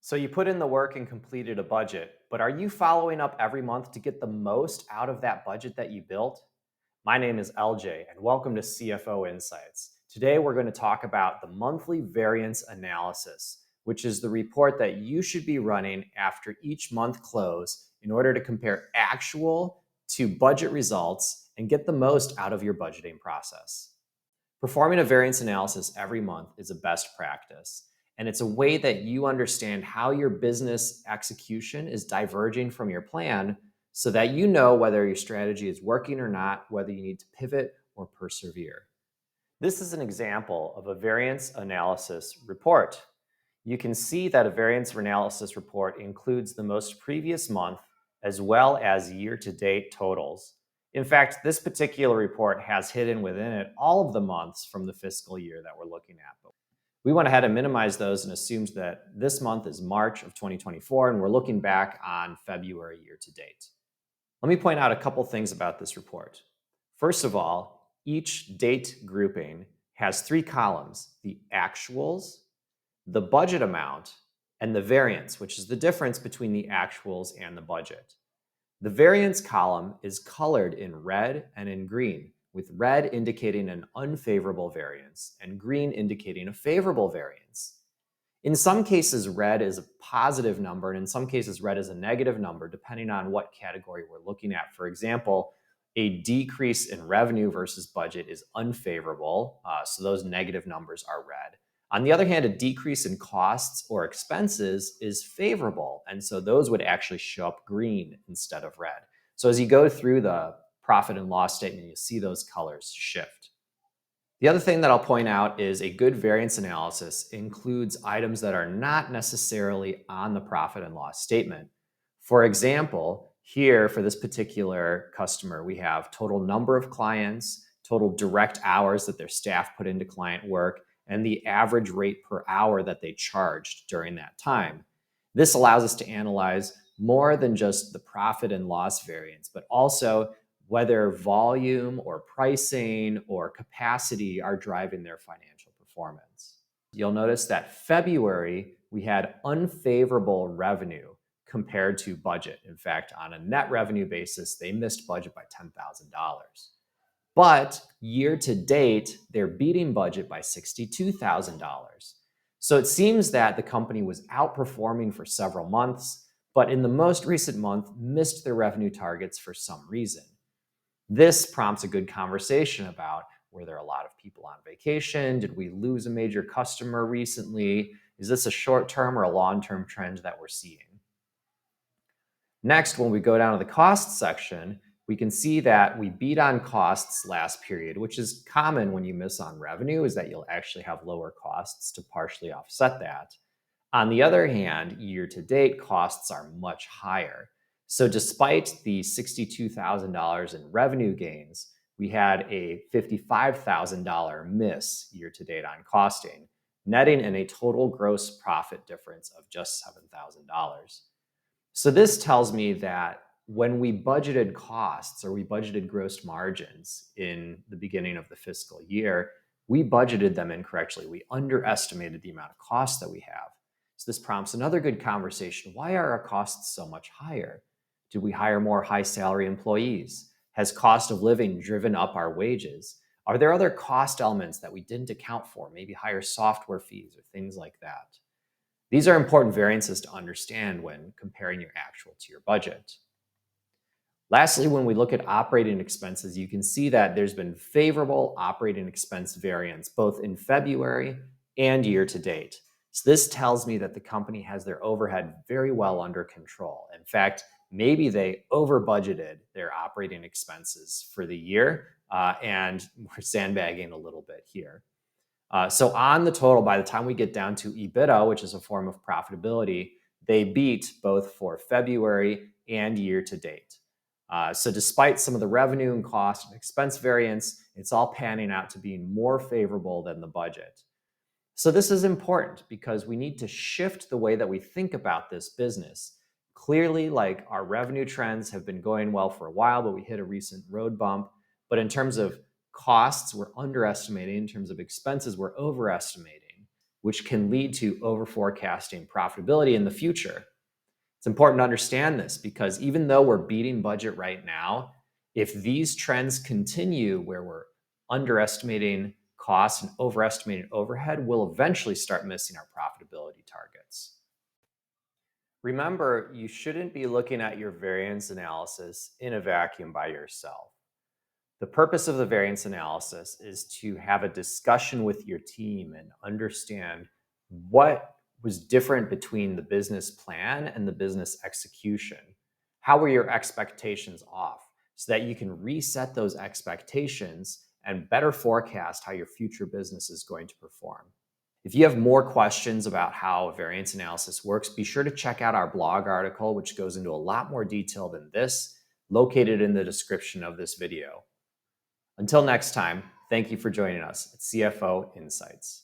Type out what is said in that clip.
So you put in the work and completed a budget, but are you following up every month to get the most out of that budget that you built? My name is LJ, and welcome to CFO Insights. Today we're going to talk about the monthly variance analysis, which is the report that you should be running after each month close in order to compare actual to budget results and get the most out of your budgeting process. Performing a variance analysis every month is a best practice, and it's a way that you understand how your business execution is diverging from your plan so that you know whether your strategy is working or not, whether you need to pivot or persevere. This is an example of a variance analysis report. You can see that a variance analysis report includes the most previous month as well as year-to-date totals. In fact, this particular report has hidden within it all of the months from the fiscal year that we're looking at. But we went ahead and minimized those and assumed that this month is March of 2024, and we're looking back on February year-to-date. Let me point out a couple things about this report. First of all, each date grouping has three columns: the actuals, the budget amount, and the variance, which is the difference between the actuals and the budget. The variance column is colored in red and in green, with red indicating an unfavorable variance and green indicating a favorable variance. In some cases, red is a positive number, and in some cases, red is a negative number, depending on what category we're looking at. For example, a decrease in revenue versus budget is unfavorable, so those negative numbers are red. On the other hand, a decrease in costs or expenses is favorable, and so those would actually show up green instead of red. So as you go through the profit and loss statement, you see those colors shift. The other thing that I'll point out is a good variance analysis includes items that are not necessarily on the profit and loss statement. For example, here for this particular customer, we have total number of clients, total direct hours that their staff put into client work, and the average rate per hour that they charged during that time. This allows us to analyze more than just the profit and loss variance, but also whether volume or pricing or capacity are driving their financial performance. You'll notice that February, we had unfavorable revenue compared to budget. In fact, on a net revenue basis, they missed budget by $10,000. But year to date, they're beating budget by $62,000. So it seems that the company was outperforming for several months, but in the most recent month, missed their revenue targets for some reason. This prompts a good conversation about, were there a lot of people on vacation? Did we lose a major customer recently? Is this a short-term or a long-term trend that we're seeing? Next, when we go down to the cost section, we can see that we beat on costs last period, which is common when you miss on revenue, is that you'll actually have lower costs to partially offset that. On the other hand, year-to-date costs are much higher. So despite the $62,000 in revenue gains, we had a $55,000 miss year-to-date on costing, netting in a total gross profit difference of just $7,000. So this tells me that when we budgeted costs or we budgeted gross margins in the beginning of the fiscal year, we budgeted them incorrectly. We underestimated the amount of costs that we have. So this prompts another good conversation. Why are our costs so much higher? Did we hire more high salary employees? Has cost of living driven up our wages? Are there other cost elements that we didn't account for, maybe higher software fees or things like that? These are important variances to understand when comparing your actual to your budget. Lastly, when we look at operating expenses, you can see that there's been favorable operating expense variance both in February and year to date. So this tells me that the company has their overhead very well under control. In fact, maybe they over budgeted their operating expenses for the year, and we're sandbagging a little bit here. So on the total, by the time we get down to EBITDA, which is a form of profitability, they beat both for February and year to date. So despite some of the revenue and cost and expense variance, it's all panning out to being more favorable than the budget. So this is important because we need to shift the way that we think about this business. Clearly, like, our revenue trends have been going well for a while, but we hit a recent road bump. But in terms of costs, we're underestimating. In terms of expenses, we're overestimating. which can lead to over-forecasting profitability in the future. It's important to understand this because even though we're beating budget right now, if these trends continue where we're underestimating costs and overestimating overhead, we'll eventually start missing our profitability targets. Remember, you shouldn't be looking at your variance analysis in a vacuum by yourself. The purpose of the variance analysis is to have a discussion with your team and understand what was different between the business plan and the business execution. How were your expectations off? So that you can reset those expectations and better forecast how your future business is going to perform. If you have more questions about how variance analysis works, be sure to check out our blog article, which goes into a lot more detail than this, located in the description of this video. Until next time, thank you for joining us at CFO Insights.